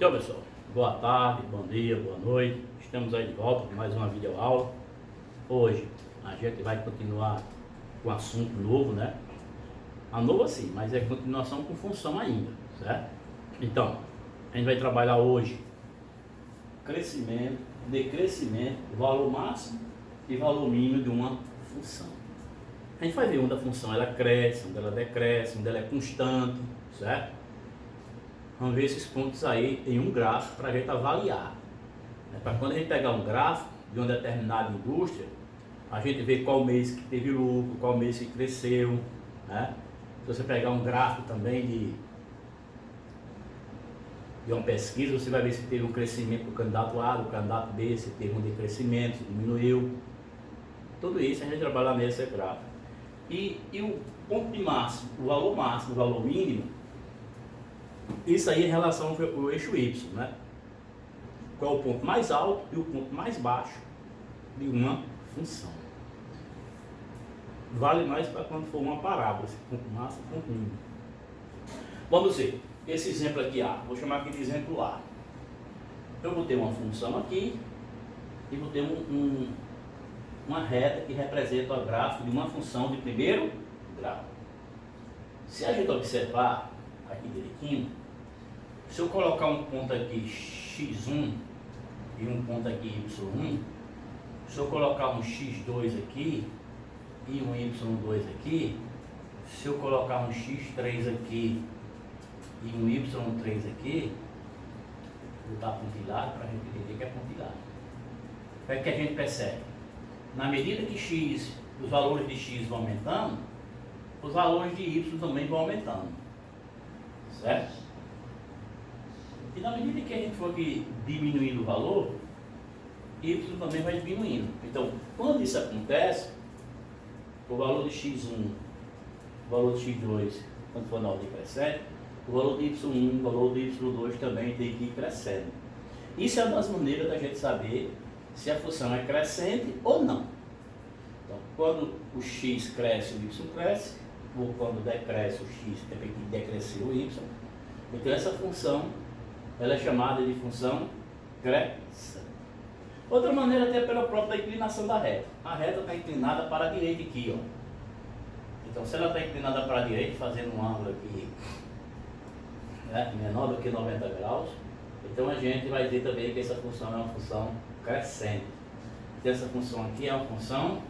Então, pessoal, boa tarde, bom dia, boa noite. Estamos aí de volta com mais uma videoaula. Hoje a gente vai continuar com um assunto novo, né? Novo assim, mas é continuação com função ainda, certo? Então, a gente vai trabalhar hoje crescimento, decrescimento, valor máximo e valor mínimo de uma função. A gente vai ver onde a função ela cresce, onde ela decresce, onde ela é constante, certo? Vamos ver esses pontos aí em um gráfico para a gente avaliar. Para quando a gente pegar um gráfico de uma determinada indústria, a gente vê qual mês que teve lucro, qual mês que cresceu, né? Se você pegar um gráfico também de uma pesquisa, você vai ver se teve um crescimento do candidato A, do candidato B, se teve um decrescimento, se diminuiu. Tudo isso a gente trabalha nesse gráfico. E o ponto de máximo, o valor mínimo, isso aí em relação ao eixo Y, né? Qual é o ponto mais alto e o ponto mais baixo de uma função. Vale mais para quando for uma parábola, esse ponto máximo e ponto mínimo. Vamos ver, esse exemplo aqui A, vou chamar aqui de exemplo A. Eu vou ter uma função aqui e vou ter uma reta que representa o gráfico de uma função de primeiro grau. Se a gente observar aqui direitinho, se eu colocar um ponto aqui x1 e um ponto aqui y1, se eu colocar um x2 aqui e um y2 aqui, se eu colocar um x3 aqui e um y3 aqui, vou botar pontilhado para a gente entender que é pontilhado. O que a gente percebe? Na medida que x, os valores de x vão aumentando, os valores de y também vão aumentando, certo? E na medida que a gente for aqui diminuindo o valor, y também vai diminuindo. Então, quando isso acontece, o valor de x1, o valor de x2, quando for na ordem crescente, o valor de y1, o valor de y2 também tem que ir crescendo. Isso é uma das maneiras da gente saber se a função é crescente ou não. Então, quando o x cresce, o y cresce, ou quando decresce o x, tem que decrescer o y. Então, essa função ela é chamada de função crescente. Outra maneira até pela própria inclinação da reta. A reta está inclinada para a direita aqui, ó. Então, se ela está inclinada para a direita, fazendo um ângulo aqui, né, menor do que 90 graus, então a gente vai dizer também que essa função é uma função crescente. Então, essa função aqui é uma função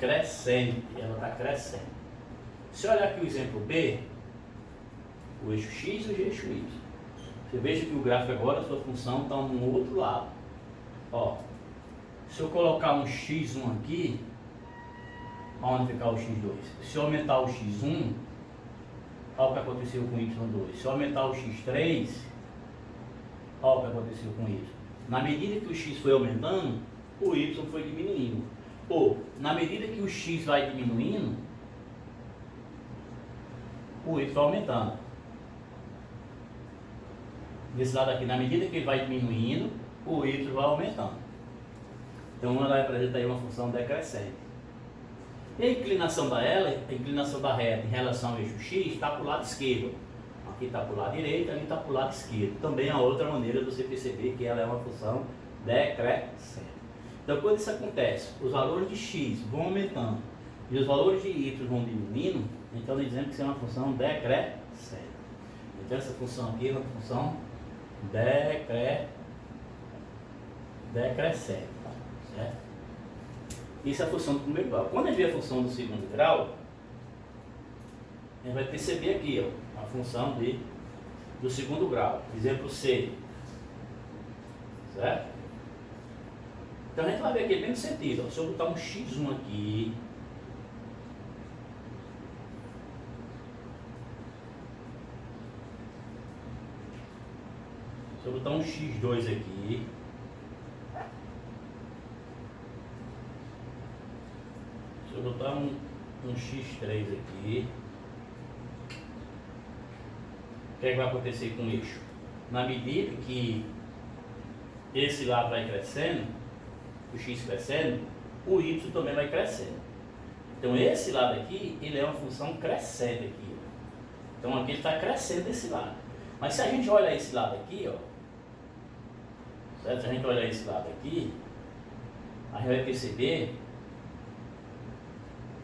crescente, ela está crescendo. Se olhar aqui o exemplo B, o eixo X e o eixo Y. Você veja que o gráfico agora, a sua função está no outro lado. Ó, se eu colocar um x1 aqui, onde ficar o x2? Se eu aumentar o x1, olha o que aconteceu com o y2. Se eu aumentar o x3, olha o que aconteceu com o y. Na medida que o x foi aumentando, o y foi diminuindo. Ou, na medida que o x vai diminuindo, o y vai aumentando. Desse lado aqui, na medida que ele vai diminuindo, o y vai aumentando. Então ela representa aí uma função decrescente. E a inclinação da reta em relação ao eixo x está para o lado esquerdo. Aqui está para o lado direito, ali está para o lado esquerdo. Também é outra maneira de você perceber que ela é uma função decrescente. Então quando isso acontece, os valores de x vão aumentando e os valores de y vão diminuindo, então nós dizemos que isso é uma função decrescente. Então essa função aqui é uma função decrescente, certo? Isso é a função do primeiro grau. Quando a gente vê a função do segundo grau, a gente vai perceber aqui, ó, a função do segundo grau. Exemplo C, certo? Então a gente vai ver aqui bem no sentido, ó. Se eu botar um x1 aqui, se eu botar um x2 aqui, se eu botar um x3 aqui, o que é que vai acontecer com o eixo? Na medida que esse lado vai crescendo, o x crescendo, o y também vai crescendo. Então esse lado aqui, ele é uma função crescente aqui. Então aqui ele está crescendo desse lado. Mas se a gente olhar esse lado aqui, ó, certo? Se a gente olhar esse lado aqui, a gente vai perceber,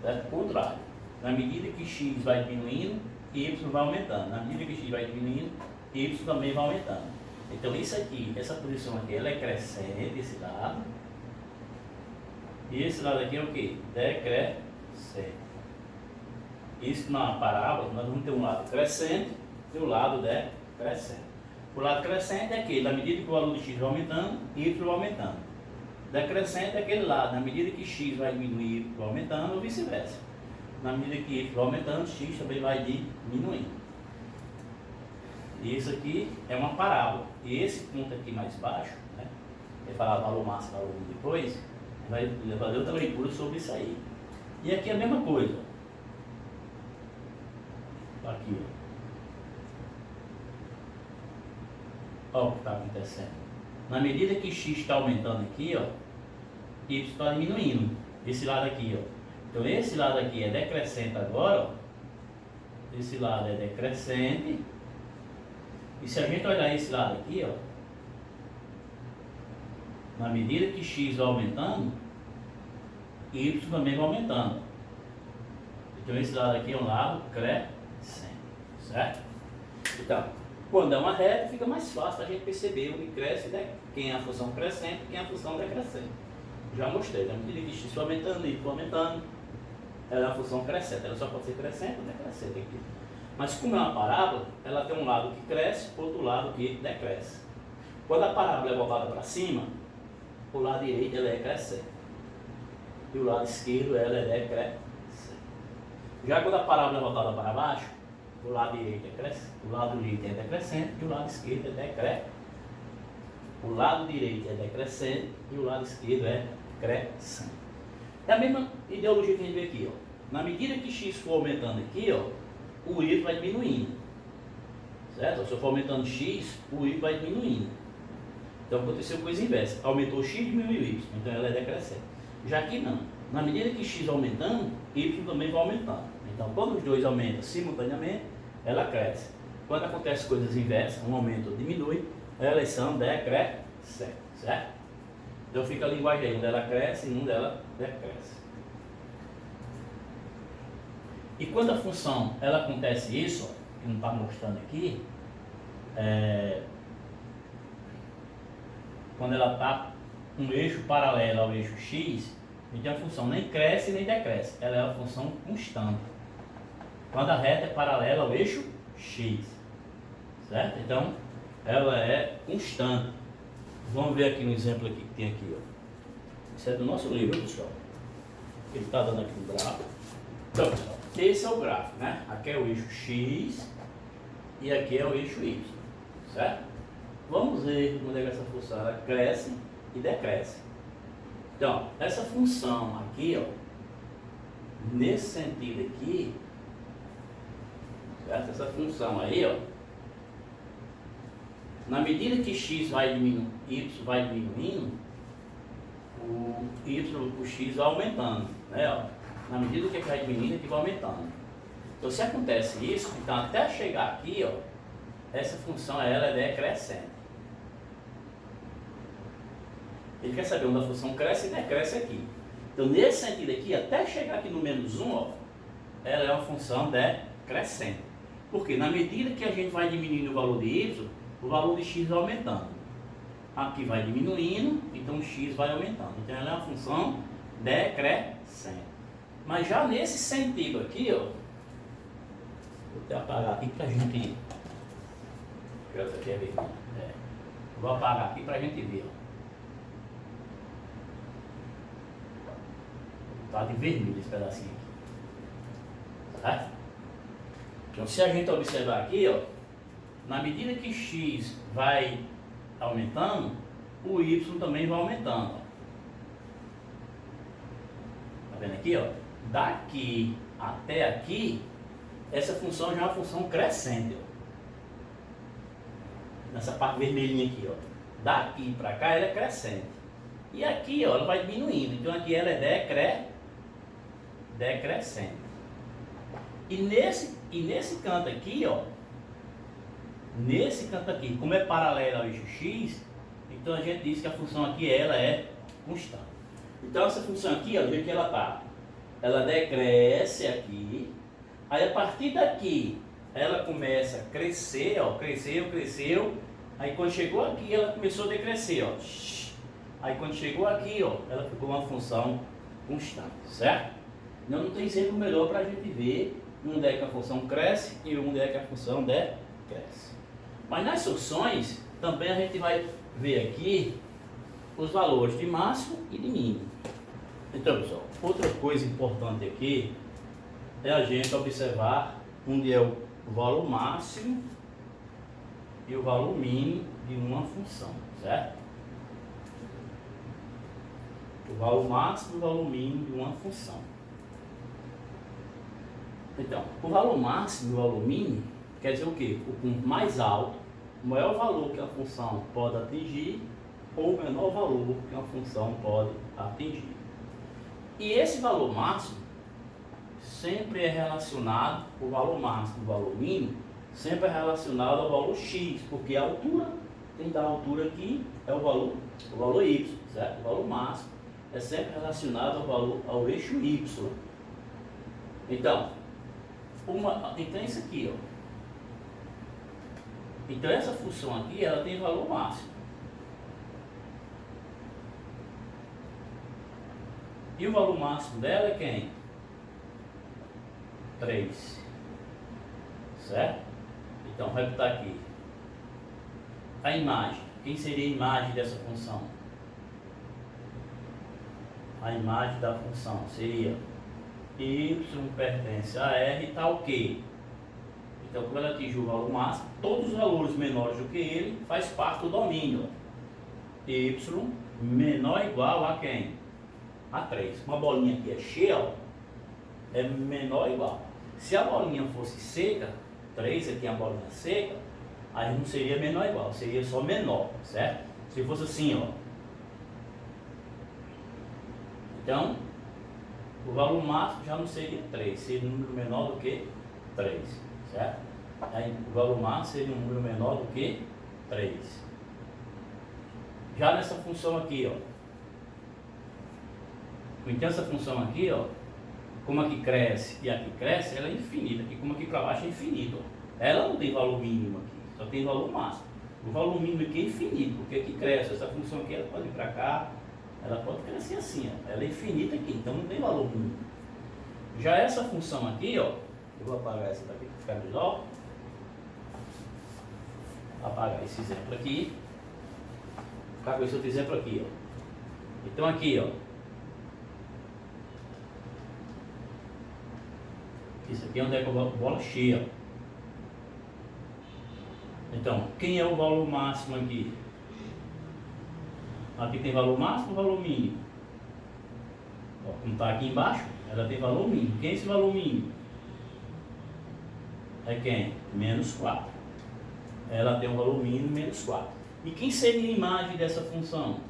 certo? O contrário. Na medida que x vai diminuindo, y vai aumentando. Na medida que x vai diminuindo, y também vai aumentando. Então isso aqui, essa posição aqui, ela é crescente, esse lado. E esse lado aqui é o que? Decrescente. Isso na parábola, nós vamos ter um lado crescente e o lado decrescente. O lado crescente é aquele, na medida que o valor de x vai aumentando, y vai aumentando. Decrescente é aquele lado, na medida que x vai diminuir, y vai aumentando, ou vice-versa. Na medida que y vai aumentando, x também vai diminuindo. E isso aqui é uma parábola. E esse ponto aqui mais baixo, né, vai falar valor máximo, valor mínimo depois, vai fazer outra leitura sobre isso aí. E aqui é a mesma coisa. Aqui, ó. Olha o que está acontecendo. Na medida que x está aumentando aqui, ó, y está diminuindo. Esse lado aqui, ó. Então esse lado aqui é decrescente agora, ó. Esse lado é decrescente. E se a gente olhar esse lado aqui, ó, na medida que x vai aumentando, y também vai aumentando. Então esse lado aqui é um lado crescente, certo? Então, quando é uma reta, fica mais fácil a gente perceber o que cresce, né? Quem é a função crescente e quem é a função decrescente. Já mostrei, na medida que x vai aumentando, y vai aumentando, ela é uma função crescente, ela só pode ser crescente ou decrescente aqui. Mas como é uma parábola, ela tem um lado que cresce, outro lado que decresce. Quando a parábola é voltada para cima, o lado direito ela é crescente. E o lado esquerdo ela é decrescente. Já quando a parábola é voltada para baixo, o lado direito é crescente, o lado direito é decrescente e o lado esquerdo é decrescente. O lado direito é decrescente e o lado esquerdo é crescente. É a mesma ideologia que a gente vê aqui, ó. Na medida que x for aumentando aqui, ó, o y vai diminuindo, certo? Se eu for aumentando x, o y vai diminuindo. Então aconteceu coisa inversa, aumentou x, diminuiu y, então ela é decrescente. Já aqui não, na medida que x vai aumentando, y também vai aumentando. Então quando os dois aumentam simultaneamente, ela cresce. Quando acontece coisas inversas, um aumenta ou diminui, elas são decrescentes, certo? Então fica a linguagem aí, um dela cresce e um dela decresce. E quando a função, ela acontece isso, ó, que não está mostrando aqui, quando ela está um eixo paralelo ao eixo x, então a função nem cresce nem decresce, ela é uma função constante. Quando a reta é paralela ao eixo x, certo? Então, ela é constante. Vamos ver aqui no exemplo aqui que tem aqui, ó. Isso é do nosso livro, pessoal. Ele está dando aqui um gráfico. Então, pessoal, esse é o gráfico, né? Aqui é o eixo x e aqui é o eixo y, certo? Vamos ver como é que essa função ela cresce e decresce. Então, essa função aqui, ó, nesse sentido aqui, certo? Essa função aí, ó, na medida que x vai diminuindo, y vai diminuindo, o x vai aumentando, né? Ó. Na medida que vai diminuindo, aqui vai aumentando. Então, se acontece isso, então até chegar aqui, ó, essa função ela é decrescente. Ele quer saber onde a função cresce e decresce aqui. Então, nesse sentido aqui, até chegar aqui no menos 1, ó, ela é uma função decrescente. Porque na medida que a gente vai diminuindo o valor de y, o valor de x vai aumentando. Aqui vai diminuindo, então o x vai aumentando. Então ela é uma função decrescente. Mas já nesse sentido aqui, ó, vou até apagar aqui pra gente. Essa aqui é vermelha. Vou apagar aqui pra gente ver, ó. Tá de vermelho esse pedacinho aqui. Certo? Então se a gente observar aqui, ó, na medida que x vai aumentando, o y também vai aumentando. Ó. Tá vendo aqui, ó? Daqui até aqui, essa função já é uma função crescente, ó. Nessa parte vermelhinha aqui, ó. Daqui para cá ela é crescente. E aqui, ó, ela vai diminuindo. Então aqui ela é decrescente. E nesse canto aqui, ó, nesse canto aqui, como é paralelo ao eixo x, então a gente diz que a função aqui ela é constante. Então essa função aqui, ó, do jeito que ela está, ela decresce aqui, aí a partir daqui ela começa a crescer, ó, cresceu, aí quando chegou aqui ela começou a decrescer, ó, aí quando chegou aqui, ó, ela ficou uma função constante, certo? Não tem exemplo melhor para a gente ver onde é que a função cresce e onde é que a função decresce. Mas nas soluções também a gente vai ver aqui os valores de máximo e de mínimo. Então, pessoal, outra coisa importante aqui é a gente observar onde é o valor máximo e o valor mínimo de uma função, certo? O valor máximo e o valor mínimo de uma função. Então, o valor máximo e o valor mínimo quer dizer o quê? O ponto mais alto, o maior valor que a função pode atingir, ou o menor valor que uma função pode atingir. E esse valor máximo sempre é relacionado, o valor máximo e o valor mínimo, sempre é relacionado ao valor x, porque a altura, tem da altura aqui, é o valor y, certo? O valor máximo é sempre relacionado ao eixo y. Então, então isso aqui, ó. Então essa função aqui, ela tem valor máximo. E o valor máximo dela é quem? 3. Certo? Então, vai botar aqui. A imagem. Quem seria a imagem dessa função? A imagem da função seria y pertence a r tal que. Então, quando ela atingiu o valor máximo, todos os valores menores do que ele faz parte do domínio. Y menor ou igual a quem? A 3. Uma bolinha aqui é cheia, ó, é menor ou igual. Se a bolinha fosse seca, 3 aqui é a bolinha seca, aí não seria menor ou igual, seria só menor, certo? Se fosse assim, ó. Então, o valor máximo já não seria 3, seria um número menor do que 3, certo? Aí o valor máximo seria um número menor do que 3. Já nessa função aqui, ó. Então essa função aqui, ó, como aqui cresce e aqui cresce, ela é infinita. Aqui como aqui para baixo é infinito, ó. Ela não tem valor mínimo aqui, só tem valor máximo. O valor mínimo aqui é infinito, porque aqui cresce. Essa função aqui ela pode ir para cá, ela pode crescer assim, ó. Ela é infinita aqui, então não tem valor mínimo. Já essa função aqui, ó, eu vou apagar essa daqui para ficar melhor. Vou apagar esse exemplo aqui. Vou ficar com esse outro exemplo aqui, ó. Então aqui, ó. Isso aqui é onde é que eu boto bola cheia. Então, quem é o valor máximo aqui? Aqui tem valor máximo ou valor mínimo? Ó, como está aqui embaixo, ela tem valor mínimo. Quem é esse valor mínimo? É quem? Menos 4. Ela tem um valor mínimo menos 4. E quem seria a imagem dessa função?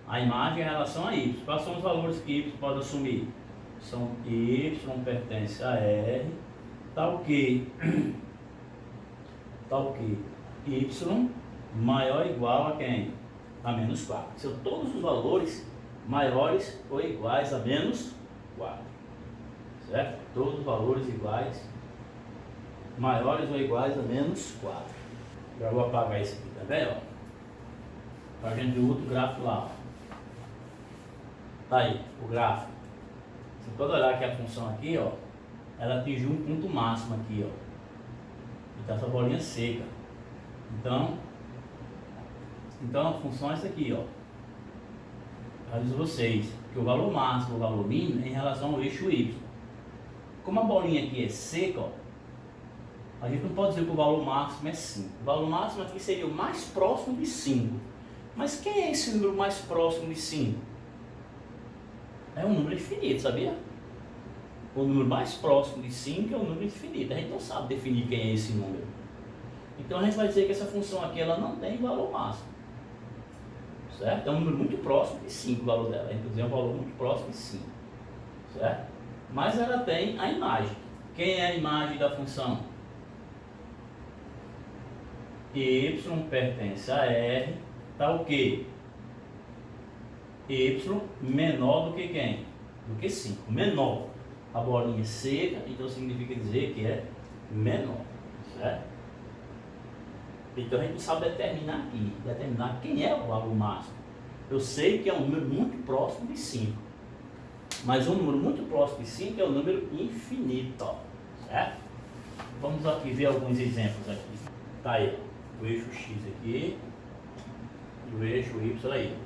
A imagem em relação a y. Quais são os valores que y pode assumir? São y pertence a r, tal que y maior ou igual a quem? A menos 4. São todos os valores maiores ou iguais a menos 4. Certo? Todos os valores iguais, maiores ou iguais a menos 4. Já vou apagar isso aqui também, ó. Para a gente ver outro gráfico lá, ó. Tá aí, o gráfico. Você pode olhar que a função aqui, ó, ela atingiu um ponto máximo aqui, ó. Então essa bolinha seca. Então a função é essa aqui, ó. Eu aviso vocês que o valor máximo e o valor mínimo é em relação ao eixo y. Como a bolinha aqui é seca, ó, a gente não pode dizer que o valor máximo é 5. O valor máximo aqui seria o mais próximo de 5. Mas quem é esse número mais próximo de 5? É um número infinito, sabia? O número mais próximo de 5 é um número infinito. A gente não sabe definir quem é esse número. Então a gente vai dizer que essa função aqui ela não tem valor máximo. Certo? É um número muito próximo de 5 o valor dela. A gente vai dizer um valor muito próximo de 5. Certo? Mas ela tem a imagem. Quem é a imagem da função? y pertence a R, tá o quê? Y menor do que quem? Do que 5, menor. A bolinha é seca, então significa dizer que é menor, certo? Então a gente sabe determinar quem é o valor máximo. Eu sei que é um número muito próximo de 5, mas um número muito próximo de 5 é um número infinito, certo? Vamos aqui ver alguns exemplos aqui. Tá aí, o eixo X aqui e o eixo Y aí.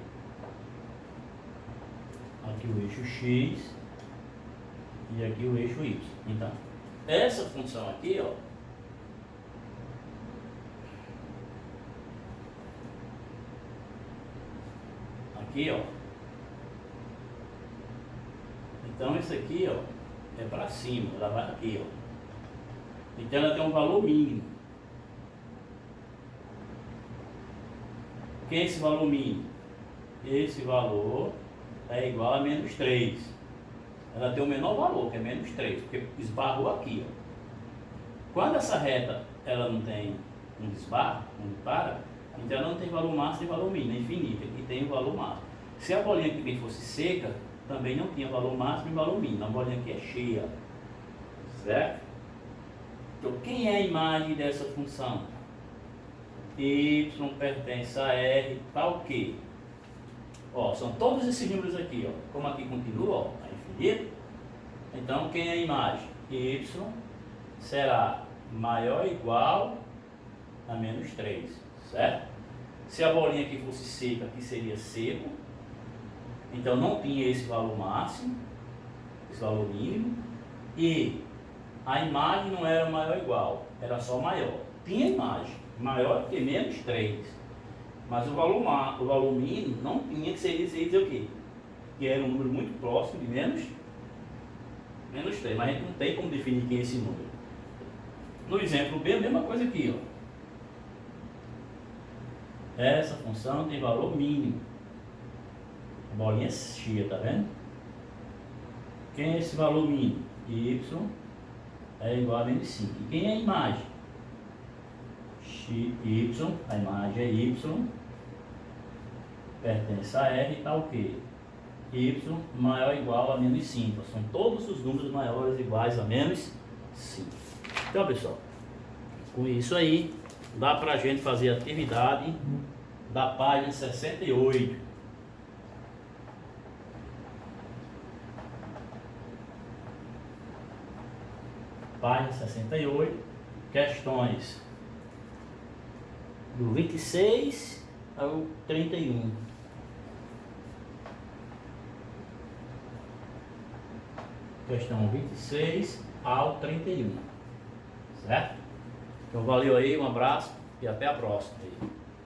Aqui o eixo X e aqui o eixo Y. Então, essa função aqui, ó, aqui, ó. Então, isso aqui, ó, é para cima, ela vai aqui, ó. Então, ela tem um valor mínimo. O que é esse valor mínimo? Esse valor é igual a menos 3. Ela tem o menor valor, que é menos 3, porque esbarrou aqui, ó. Quando essa reta ela não tem um desbarro, não para, então ela não tem valor máximo e valor mínimo, é infinita, aqui tem o valor máximo. Se a bolinha aqui bem fosse seca, também não tinha valor máximo e valor mínimo, a bolinha aqui é cheia, certo? Então quem é a imagem dessa função? Y pertence a R, tá o quê? Ó, são todos esses números aqui, ó. Como aqui continua, ó, a infinito. Então, quem é a imagem? Y será maior ou igual a menos 3, certo? Se a bolinha aqui fosse seca, aqui seria seco. Então, não tinha esse valor máximo, esse valor mínimo. E a imagem não era maior ou igual, era só maior. Tinha imagem, maior que menos 3. Mas o valor mínimo não tinha que ser dizer o quê? Que era um número muito próximo de menos 3. Mas a gente não tem como definir quem é esse número. No exemplo B, a mesma coisa aqui, ó. Essa função tem valor mínimo. A bolinha é cheia, tá vendo? Quem é esse valor mínimo? Y é igual a menos 5. E quem é a imagem? Y, a imagem é Y, pertence a R e tá o quê? Y maior ou igual a menos 5. São todos os números maiores ou iguais a menos 5. Então, pessoal, com isso aí, dá pra gente fazer a atividade da página 68. Página 68, questões do 26 ao 31. Questão 26 ao 31. Certo? Então valeu aí, um abraço e até a próxima.